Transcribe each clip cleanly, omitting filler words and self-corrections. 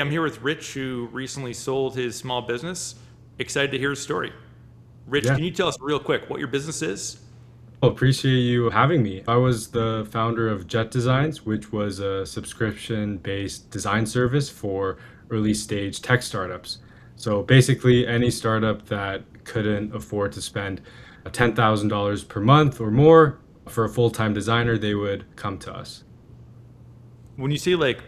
I'm here with Rich, who recently sold his small business. Excited to hear his story. Rich, Yeah, can you tell us real quick what your business is? appreciate you having me. I was the founder of JetDesigns, which was a subscription-based design service for early stage tech startups. So basically, any startup that couldn't afford to spend $10,000 per month or more for a full-time designer, they would come to us. When you say like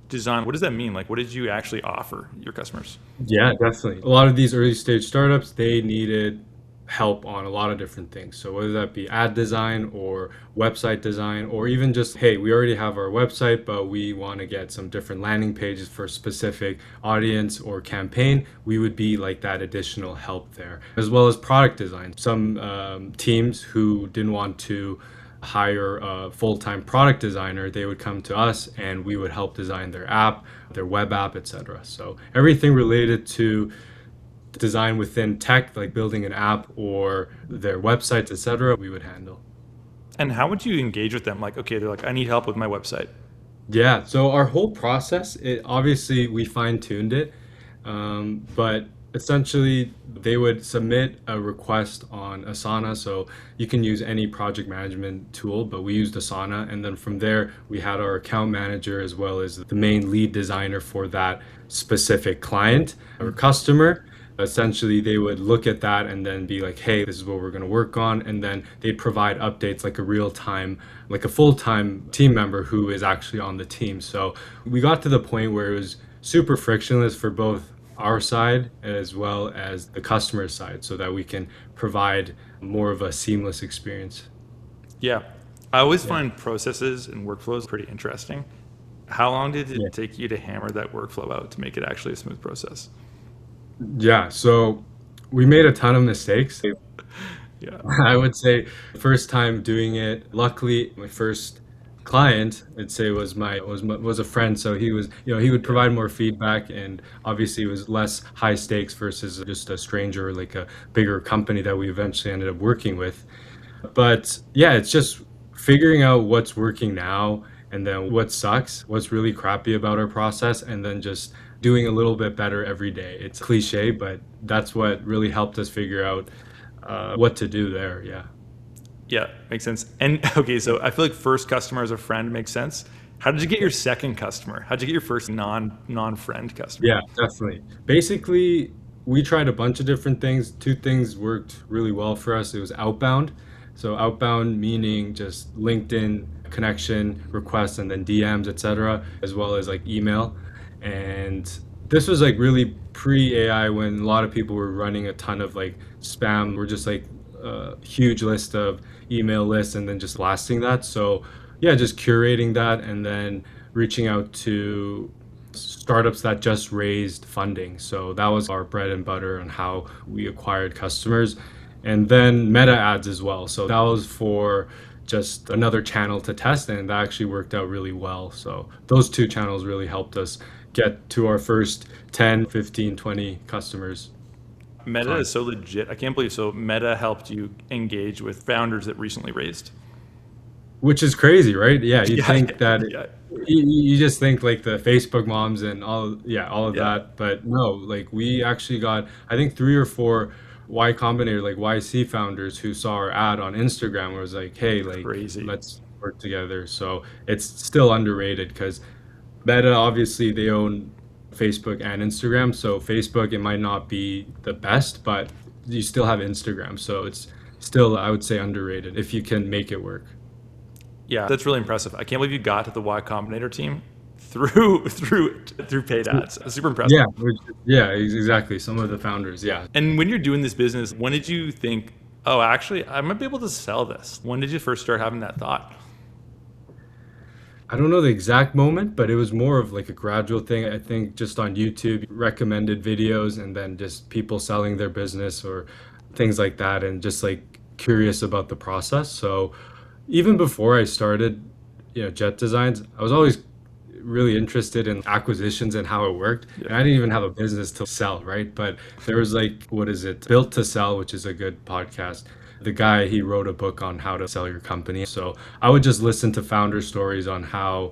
design, what does that mean? Like, what did you actually offer your customers? Yeah, definitely. A lot of these early stage startups, they needed help on a lot of different things. So whether that be ad design or website design, or even just, hey, we already have our website, but we want to get some different landing pages for a specific audience or campaign, we would be like that additional help there, as well as product design. Some teams who didn't want to hire a full-time product designer, they would come to us and we would help design their app, their web app, etc. So everything related to design within tech, like building an app or their websites, etc., we would handle. And how would you engage with them? Like, okay, they're like, I need help with my website. Yeah, so our whole process, it obviously we fine-tuned it, but essentially they would submit a request on Asana. So you can use any project management tool, but we used Asana, and then from there we had our account manager as well as the main lead designer for that specific client or customer. Essentially, they would look at that and then be like, hey, this is what we're going to work on. And then they'd provide updates like a real time, like a full time team member who is actually on the team. So we got to the point where it was super frictionless for both our side as well as the customer side so that we can provide more of a seamless experience. Yeah. I always Yeah. find processes and workflows pretty interesting. How long did Yeah. it take you to hammer that workflow out to make it actually a smooth process? Yeah. So we made a ton of mistakes. Yeah. I would say first time doing it. Luckily, my first client, I'd say was a friend, so he was, he would Yeah. provide more feedback, and obviously it was less high stakes versus just a stranger, like a bigger company that we eventually ended up working with. But yeah, it's just figuring out what's working now and then what sucks, what's really crappy about our process, and then just doing a little bit better every day. It's cliche, but that's what really helped us figure out what to do there. Yeah. Yeah, makes sense. And okay, so I feel like first customer as a friend makes sense. How did you get your second customer? How did you get your first non-friend customer? Yeah, definitely. Basically, we tried a bunch of different things. Two things worked really well for us. It was outbound. So outbound meaning just LinkedIn connection requests and then DMs, etc., as well as like email. And this was like really pre-AI when a lot of people were running a ton of like spam. We're just like a huge list of email lists and then just blasting that. So yeah, just curating that and then reaching out to startups that just raised funding. So that was our bread and butter on how we acquired customers. And then meta ads as well. So that was for just another channel to test, and that actually worked out really well. So those two channels really helped us get to our first 10, 15, 20 customers, Meta is clients. so legit. I can't believe so. Meta helped you engage with founders that recently raised. Which is crazy, right? Yeah, you Yeah, think that yeah, you just think like the Facebook moms and all, yeah, all of yeah. that, but no, like we actually got, I think three or four Y Combinator, like YC founders who saw our ad on Instagram and was like, hey, like Crazy. let's work together. So it's still underrated because Meta, obviously, they own Facebook and Instagram. So Facebook, it might not be the best, but you still have Instagram. So it's still, I would say, underrated if you can make it work. Yeah, that's really impressive. I can't believe you got to the Y Combinator team through paid ads. That's super impressive. Yeah, yeah, exactly. Some of the founders, yeah. And when you're doing this business, when did you think, oh, actually, I might be able to sell this? When did you first start having that thought? I don't know the exact moment, but it was more of like a gradual thing. I think just on YouTube, recommended videos and then just people selling their business or things like that, and just like curious about the process. So even before I started, Jet Designs, I was always really interested in acquisitions and how it worked. Yeah. And I didn't even have a business to sell, right? But there was like, what is it? Built to Sell, which is a good podcast. The guy, he wrote a book on how to sell your company. So I would just listen to founder stories on how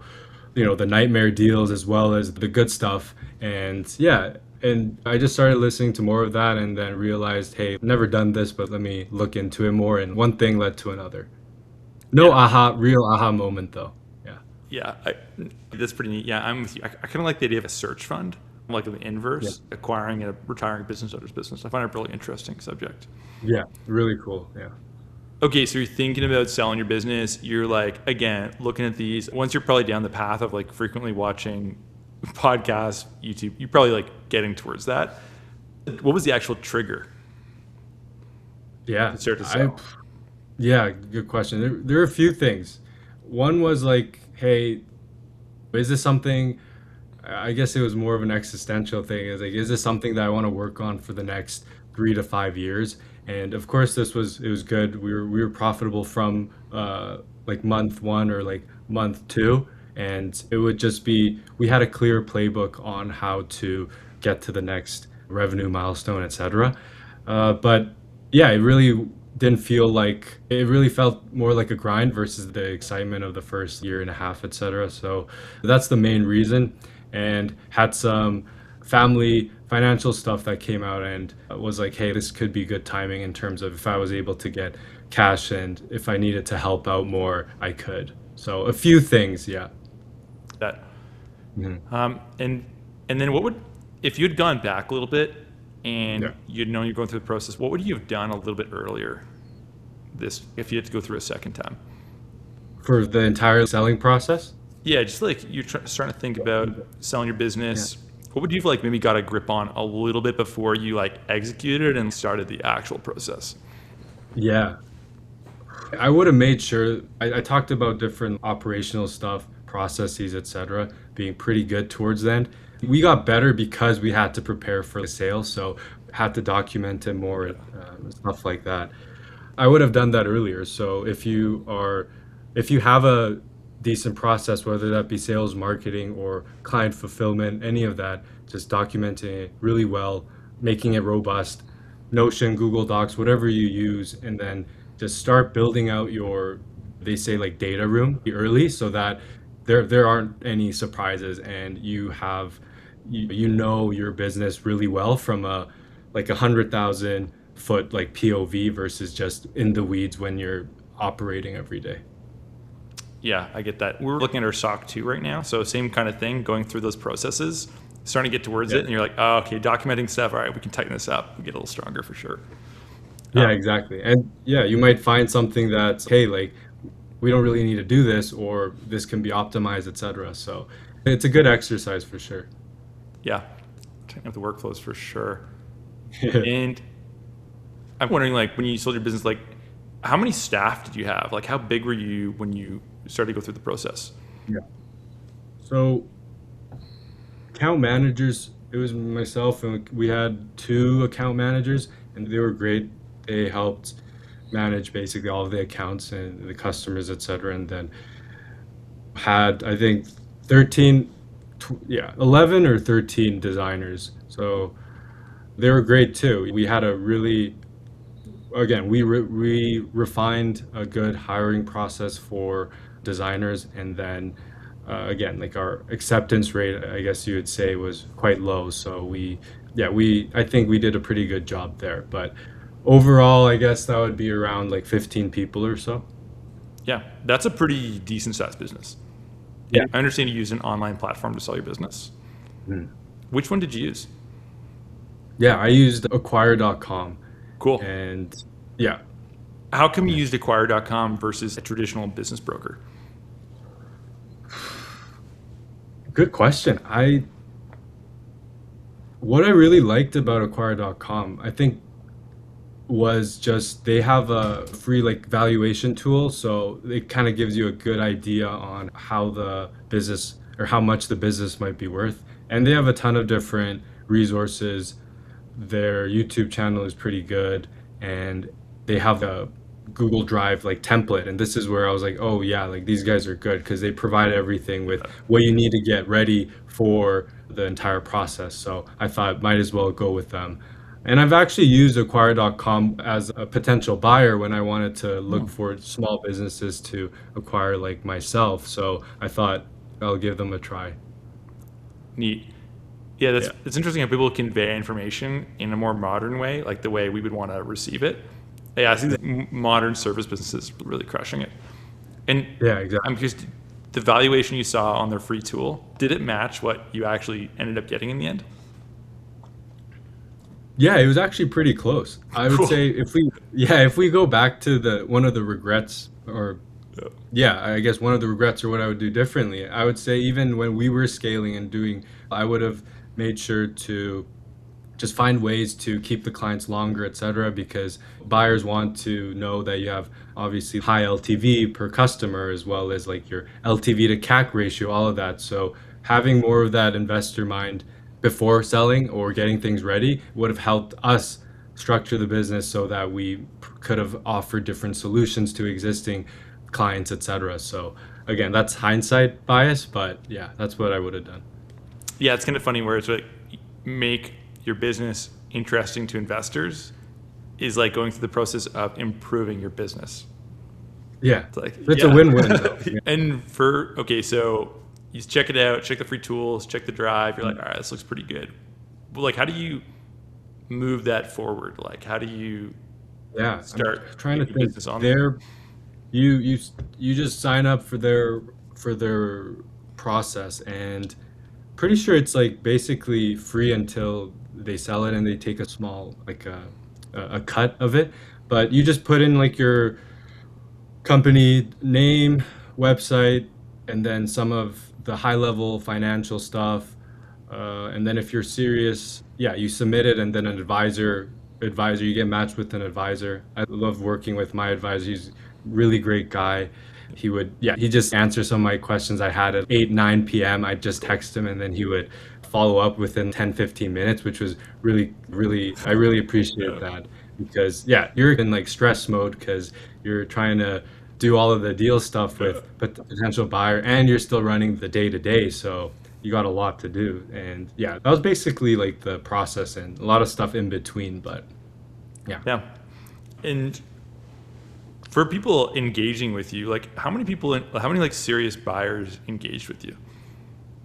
the nightmare deals as well as the good stuff. And yeah, and I just started listening to more of that and then realized, hey, I've never done this, but let me look into it more. And one thing led to another. No Yeah. real aha moment though. Yeah. Yeah, that's pretty neat. Yeah, I'm with you. I kind of like the idea of a search fund, like the Yeah. inverse, acquiring a retiring business owner's business. I find it a really interesting subject. Yeah. Really cool. Yeah. Okay, so you're thinking about selling your business. You're like, again, looking at these. Once you're probably down the path of like frequently watching podcasts, YouTube, you're probably like getting towards that. What was the actual trigger Yeah. to start to I sell? Yeah, good question. There are a few things. One was like, hey, is this something? I guess it was more of an existential thing. Is like, is this something that I want to work on for the next 3 to 5 years? And of course, it was good. We were profitable from like month one or like month two, and it would just be we had a clear playbook on how to get to the next revenue milestone, etc. But yeah, it really didn't feel like it really felt more like a grind versus the excitement of the first year and a half, etc. So that's the main reason. And had some family financial stuff that came out and was like, hey, this could be good timing in terms of if I was able to get cash and if I needed to help out more, I could. So a few things, yeah. That Mhm. and then what would if you'd gone back a little bit Yeah. and you'd known you're going through the process, what would you have done a little bit earlier? This if you had to go through a second time. For the entire selling process? Yeah, just like you're starting to think about selling your Yeah. business. What would you have like maybe got a grip on a little bit before you like executed and started the actual process? Yeah. I would have made sure I talked about different operational stuff, processes, etc., being pretty good towards the end. We got better because we had to prepare for the sale, so had to document it more, stuff like that. I would have done that earlier. So if you have a decent process, whether that be sales, marketing, or client fulfillment, any of that, just documenting it really well, making it robust, Notion, Google Docs, whatever you use, and then just start building out your, they say like data room early so that there aren't any surprises and you know your business really well from a like 100,000 foot like POV versus just in the weeds when you're operating every day. Yeah, I get that. We're looking at our SOC 2 right now. So same kind of thing, going through those processes, starting to get towards Yeah. it, and you're like, oh, okay, documenting stuff. All right, we can tighten this up. We get a little stronger for sure. Yeah, exactly. And yeah, you might find something that's, hey, like we don't really need to do this or this can be optimized, etc. So it's a good exercise for sure. Yeah, tighten up the workflows for sure. And I'm wondering, like, when you sold your business, like, how many staff did you have? Like, how big were you when you started to go through the process? Yeah. So account managers, it was myself and we had two account managers and they were great. They helped manage basically all of the accounts and the customers, etc. And then had I think 13, 11 or 13 designers. So they were great too. We had a really, again, we refined a good hiring process for designers, and then again, like our acceptance rate, I guess you would say, was quite low. So I think we did a pretty good job there. But overall, I guess that would be around like 15 people or so. Yeah, that's a pretty decent sized business. Yeah. And I understand you use an online platform to sell your business. Mm. Which one did you use? Yeah, I used acquire.com Cool. and yeah. How come you used acquire.com versus a traditional business broker? Good question. What I really liked about acquire.com, I think was just they have a free like valuation tool, so it kind of gives you a good idea on how the business or how much the business might be worth. And they have a ton of different resources. Their YouTube channel is pretty good, and they have a Google Drive like template. And this is where I was like, oh yeah, like these guys are good because they provide everything with what you need to get ready for the entire process. So I thought might as well go with them. And I've actually used acquire.com as a potential buyer when I wanted to look Hmm. for small businesses to acquire like myself. So I thought I'll give them a try. Neat. Yeah, Yeah. it's interesting how people convey information in a more modern way, like the way we would want to receive it. Yeah, I think that modern service businesses are really crushing it. And Yeah, I'm exactly. curious, the valuation you saw on their free tool, did it match what you actually ended up getting in the end? Yeah, it was actually pretty close. I would Cool. say if we go back to the one of the regrets, or Yeah. yeah, I guess one of the regrets or what I would do differently, I would say even when we were scaling and doing, I would have made sure to just find ways to keep the clients longer, et cetera, because buyers want to know that you have obviously high LTV per customer as well as like your LTV to CAC ratio, all of that. So having more of that investor mind before selling or getting things ready would have helped us structure the business so that we could have offered different solutions to existing clients, et cetera. So again, that's hindsight bias, but yeah, that's what I would have done. Yeah, it's kind of funny where it's like make your business interesting to investors is like going through the process of improving your business. Yeah, It's like, it's a yeah. win-win though. And okay, so you check it out, check the free tools, check the drive. You're like, all right, this looks pretty good. But like, how do you move that forward? Like, how do you Yeah, I'm start trying to getting think. business on there? There, you just sign up for their process, and pretty sure it's like basically free until they sell it and they take a small like a cut of it. But you just put in like your company name, website, and then some of the high level financial stuff. And then if you're serious, yeah, you submit it, and then an advisor, you get matched with an advisor. I love working with my advisor. He's a really great guy. He just answer some of my questions I had at 8, 9 p.m. I'd just Cool. text him and then he would follow up within 10, 15 minutes, which was I really appreciate Yeah. that because yeah, you're in like stress mode because you're trying to do all of the deal stuff Yeah. with but the potential buyer and you're still running the day to day. So you got a lot to do. And yeah, that was basically like the process and a lot of stuff in between. But yeah. Yeah. And for people engaging with you, like how many like serious buyers engaged with you?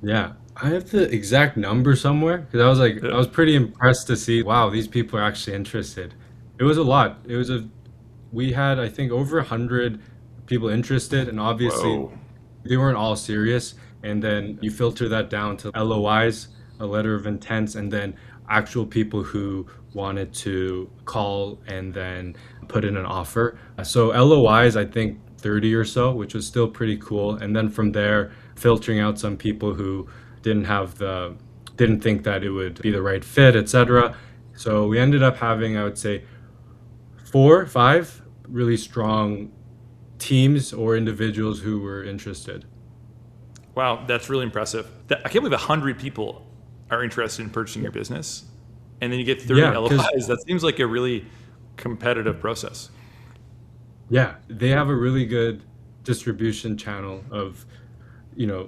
Yeah. I have the exact number somewhere because I Yeah. was pretty impressed to see, wow, these people are actually interested. It was a lot. We had, I think, over 100 people interested, and obviously Whoa. they weren't all serious. And then you filter that down to LOIs, a letter of intents, and then actual people who wanted to call and then put in an offer. So LOIs, I think 30 or so, which was still pretty cool. And then from there, filtering out some people who didn't have the didn't think that it would be the right fit, etc. So we ended up having, I would say, 4, 5 really strong teams or individuals who were interested. Wow, that's really impressive. I can't believe 100 people are interested in purchasing your business, and then you get 30 Yeah, because LOIs. That seems like a really competitive process. yeah, they have a really good distribution channel of,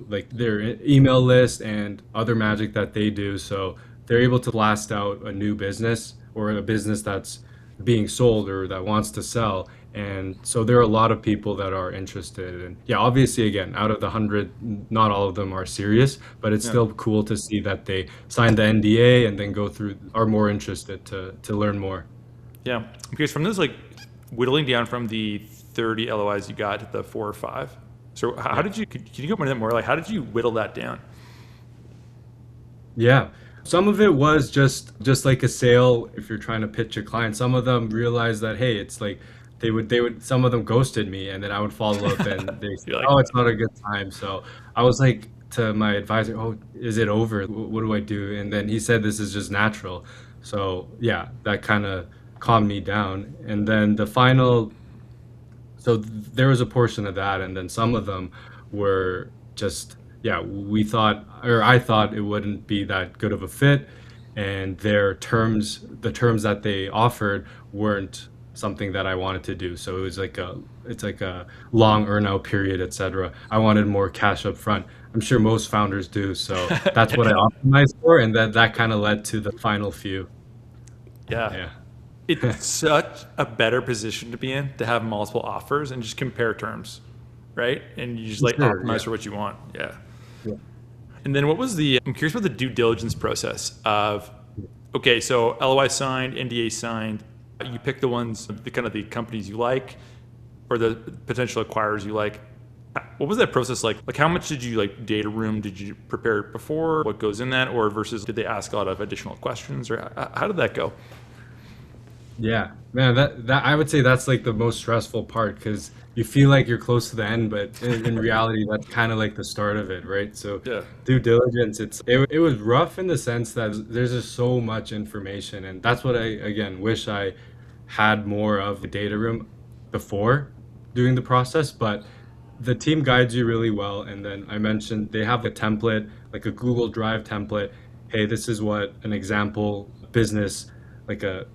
like their email list and other magic that they do. So they're able to blast out a new business or a business that's being sold or that wants to sell. And so there are a lot of people that are interested. And yeah, obviously, again, out of the 100, not all of them are serious, but it's Yeah. still cool to see that they signed the NDA and then are more interested to learn more. Yeah. Because from this, like whittling down from the 30 LOIs you got to the 4 or 5. So how Yeah. did you, can you go into that more? Like, how did you whittle that down? Yeah. Some of it was just like a sale if you're trying to pitch a client. Some of them realized that hey, it's like they would some of them ghosted me and then I would follow up and they said, You're like, "Oh, it's not a good time." So I was like to my advisor, "Oh, is it over? What do I do?" And then he said this is just natural. So, yeah, that kind of calmed me down. And then there was a portion of that, and then some of them were just, yeah, we thought, or I thought it wouldn't be that good of a fit, and the terms that they offered weren't something that I wanted to do. So it's like a long earnout period, etc. I wanted more cash up front. I'm sure most founders do. So that's what I yeah. optimized for, and then that kind of led to the final few. Yeah. Yeah. It's such a better position to be in to have multiple offers and just compare terms, right? And you just For like sure. Yeah. optimize for what you want. Yeah. And then I'm curious about the due diligence process of, okay, so LOI signed, NDA signed, you pick the ones, the kind of the companies you like, or the potential acquirers you like. What was that process like? Like, how much did you like data room? Did you prepare before? What goes in that? Or versus did they ask a lot of additional questions? Or how did that go? Yeah, man, that I would say that's like the most stressful part because you feel like you're close to the end, but in reality, that's kind of like the start of it, right? So Yeah. due diligence, it was rough in the sense that there's just so much information, and that's what I again wish I had more of the data room before doing the process, but the team guides you really well. And then I mentioned they have a template, like a Google Drive template. Hey, this is what an example business, like a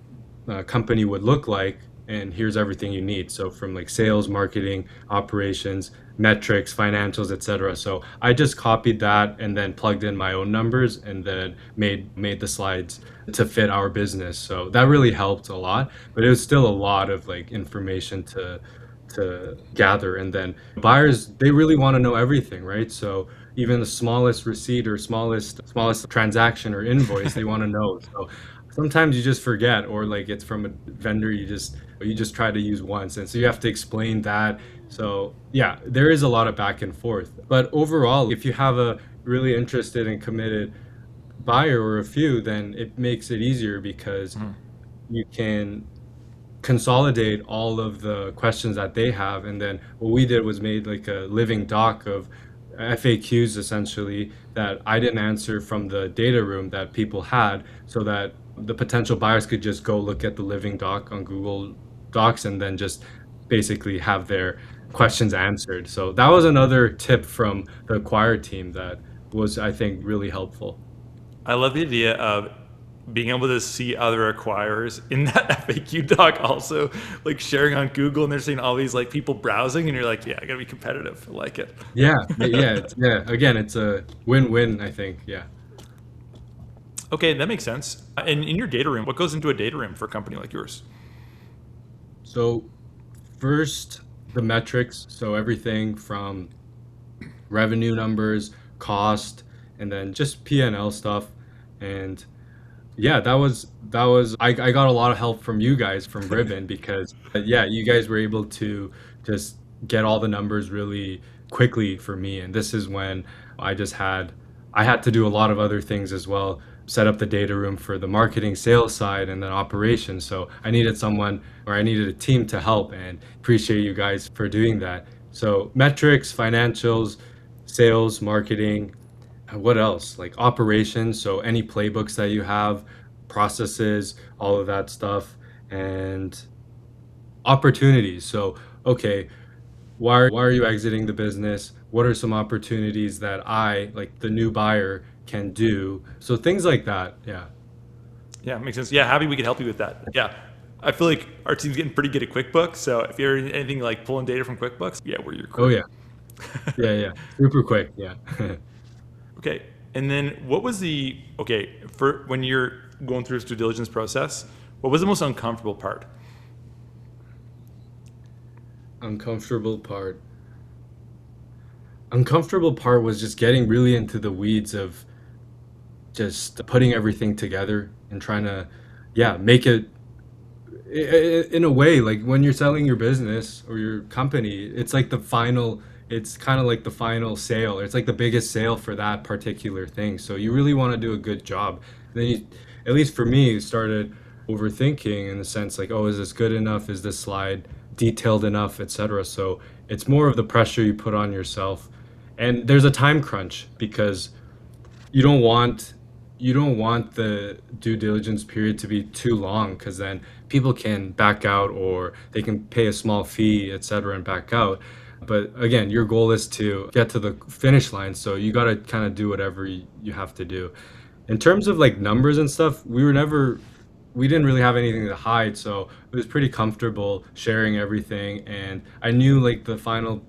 company would look like, and here's everything you need. So from like sales, marketing, operations, metrics, financials, etc. So I just copied that and then plugged in my own numbers and then made the slides to fit our business. So that really helped a lot, but it was still a lot of like information to gather. And then buyers, they really want to know everything, right? So even the smallest receipt or smallest transaction or invoice, they want to know. So sometimes you just forget, or like it's from a vendor you just try to use once, and so you have to explain that. So yeah, there is a lot of back and forth, but overall, if you have a really interested and committed buyer or a few, then it makes it easier because Mhm. you can consolidate all of the questions that they have. And then what we did was made like a living doc of FAQs essentially that I didn't answer from the data room that people had, so that the potential buyers could just go look at the living doc on Google Docs and then just basically have their questions answered. So that was another tip from the acquire team that was, I think, really helpful. I love the idea of being able to see other acquirers in that FAQ doc also, like sharing on Google, and they're seeing all these like people browsing, and you're like, yeah, I gotta be competitive. I like it. Yeah, yeah. Again, it's a win-win, I think. Yeah. Okay, that makes sense. And in your data room, what goes into a data room for a company like yours? So first, the metrics. So everything from revenue numbers, cost, and then just P&L stuff. And yeah, that was I got a lot of help from you guys from Ribbon because yeah, you guys were able to just get all the numbers really quickly for me. And this is when I had to do a lot of other things as well, set up the data room for the marketing sales side and then operations. So I needed someone, or I needed a team to help, and appreciate you guys for doing that. So metrics, financials, sales, marketing, what else? Like operations, so any playbooks that you have, processes, all of that stuff, and opportunities. So, okay, why are you exiting the business? What are some opportunities that I, like the new buyer, can do? So things like that. Yeah. Yeah, makes sense. Yeah, happy we could help you with that. Yeah. I feel like our team's getting pretty good at QuickBooks. So if you're anything like pulling data from QuickBooks, yeah, we're your Oh crew. yeah. Yeah, yeah. Super quick. Yeah. Okay. And then what was okay, for when you're going through this due diligence process, what was the most uncomfortable part? Uncomfortable part. Uncomfortable part was just getting really into the weeds of just putting everything together and trying to, yeah, make it in a way, like when you're selling your business or your company, it's kind of like the final sale. It's like the biggest sale for that particular thing. So you really want to do a good job. Then you, at least for me, started overthinking in the sense like, oh, is this good enough? Is this slide detailed enough, etc. So it's more of the pressure you put on yourself. And there's a time crunch because you don't want you don't want the due diligence period to be too long because then people can back out or they can pay a small fee, etc., and back out. But again, your goal is to get to the finish line, so you got to kind of do whatever you have to do. In terms of like numbers and stuff, we didn't really have anything to hide, so it was pretty comfortable sharing everything. And I knew like the final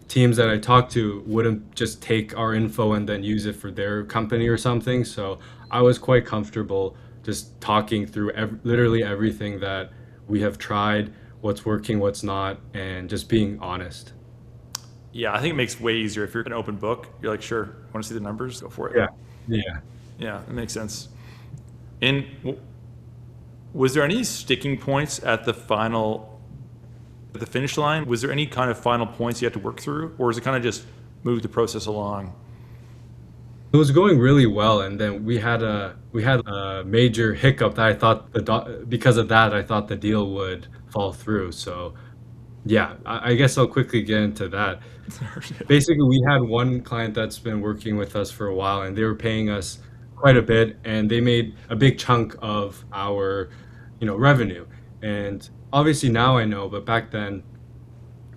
teams that I talked to wouldn't just take our info and then use it for their company or something. So I was quite comfortable just talking through literally everything that we have tried, what's working, what's not, and just being honest. Yeah, I think it makes way easier if you're an open book. You're like, sure, want to see the numbers? Go for it. Yeah. Yeah. Yeah, it makes sense. And was there any sticking points at the finish line? Was there any kind of final points you had to work through, or was it kind of just move the process along? It was going really well, and then we had a major hiccup that I thought because of that I thought the deal would fall through. So yeah, I guess I'll quickly get into that. Basically, we had one client that's been working with us for a while, and they were paying us quite a bit, and they made a big chunk of our, revenue. And obviously now I know, but back then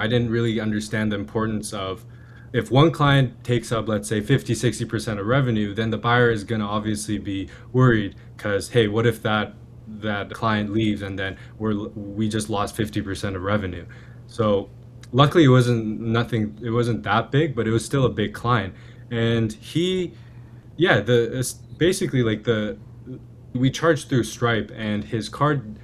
I didn't really understand the importance of if one client takes up, let's say 50, 60% of revenue, then the buyer is going to obviously be worried because, hey, what if that client leaves and then we just lost 50% of revenue. So luckily it wasn't that big, but it was still a big client. And yeah, it's basically like we charged through Stripe and his card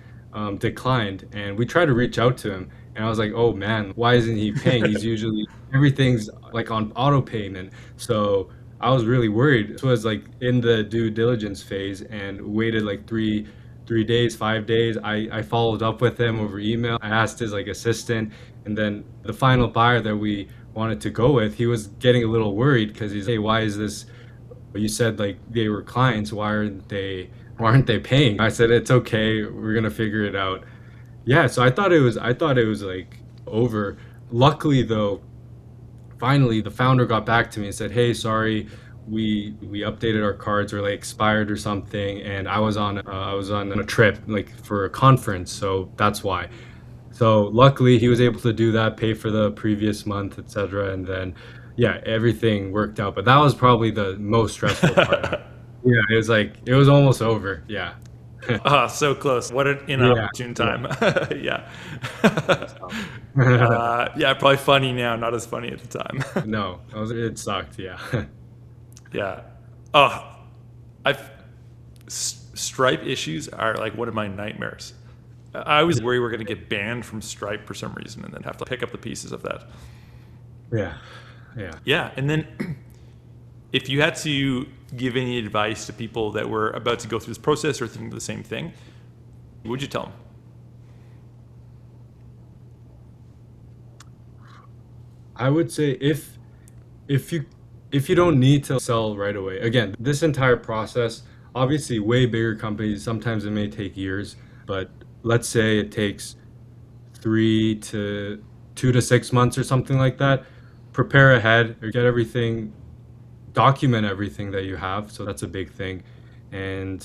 declined, and we tried to reach out to him, and I was like, oh man, why isn't he paying? He's usually everything's like on auto payment. So I was really worried. This was like in the due diligence phase, and waited like three days, 5 days. I followed up with him over email. I asked his like assistant, and then the final buyer that we wanted to go with, he was getting a little worried because he's, hey, why is this? You said like they were clients. Why aren't they paying? I said it's okay. We're gonna figure it out. Yeah. So I thought it was like over. Luckily though, finally the founder got back to me and said, hey, sorry, we updated our cards or like expired or something, and I was on a trip like for a conference, so that's why. So luckily he was able to do that, pay for the previous month, etc., and then yeah, everything worked out. But that was probably the most stressful part. Yeah, it was almost over. Yeah. Ah, so close. What an Yeah. inopportune Yeah. time. Yeah. So, Yeah, probably funny now, not as funny at the time. no, it sucked. Yeah. Yeah. Oh, I've Stripe issues are like one of my nightmares. I always worry we're going to get banned from Stripe for some reason and then have to pick up the pieces of that. Yeah. Yeah. Yeah, and then if you had to give any advice to people that were about to go through this process or thinking the same thing, what would you tell them? I would say if you don't need to sell right away. Again, this entire process, obviously way bigger companies, sometimes it may take years, but let's say it takes 2 to 6 months or something like that. Prepare ahead or get everything, document everything that you have. So that's a big thing. And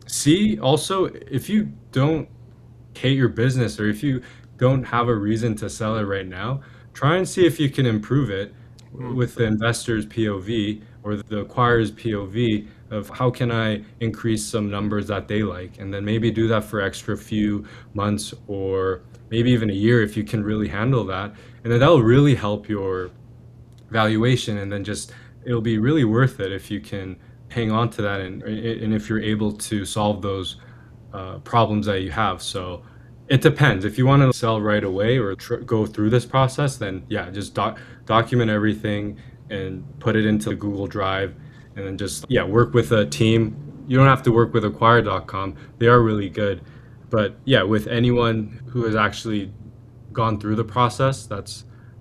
see also if you don't hate your business or if you don't have a reason to sell it right now, try and see if you can improve it with the investor's POV or the acquirer's POV of how can I increase some numbers that they like, and then maybe do that for extra few months or maybe even a year if you can really handle that, and then that'll really help your valuation, and then just it'll be really worth it if you can hang on to that, and if you're able to solve those problems that you have. So it depends. If you want to sell right away or go through this process, then yeah, just document everything and put it into Google Drive, and then just yeah, work with a team. You don't have to work with acquire.com. They are really good. But yeah, with anyone who has actually gone through the process,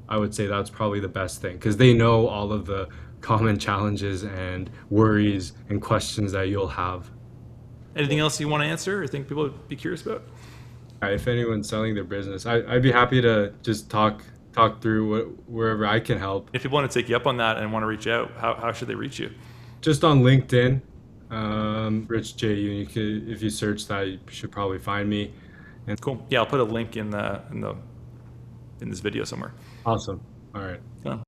I would say that's probably the best thing because they know all of the common challenges and worries and questions that you'll have. Anything else you want to answer or think people would be curious about? If anyone's selling their business, I'd be happy to just talk through wherever I can help. If people want to take you up on that and want to reach out, how should they reach you? Just on LinkedIn, Rich J. You could, if you search that, you should probably find me. And Cool. Yeah, I'll put a link in this video somewhere. awesome. All right. Yeah.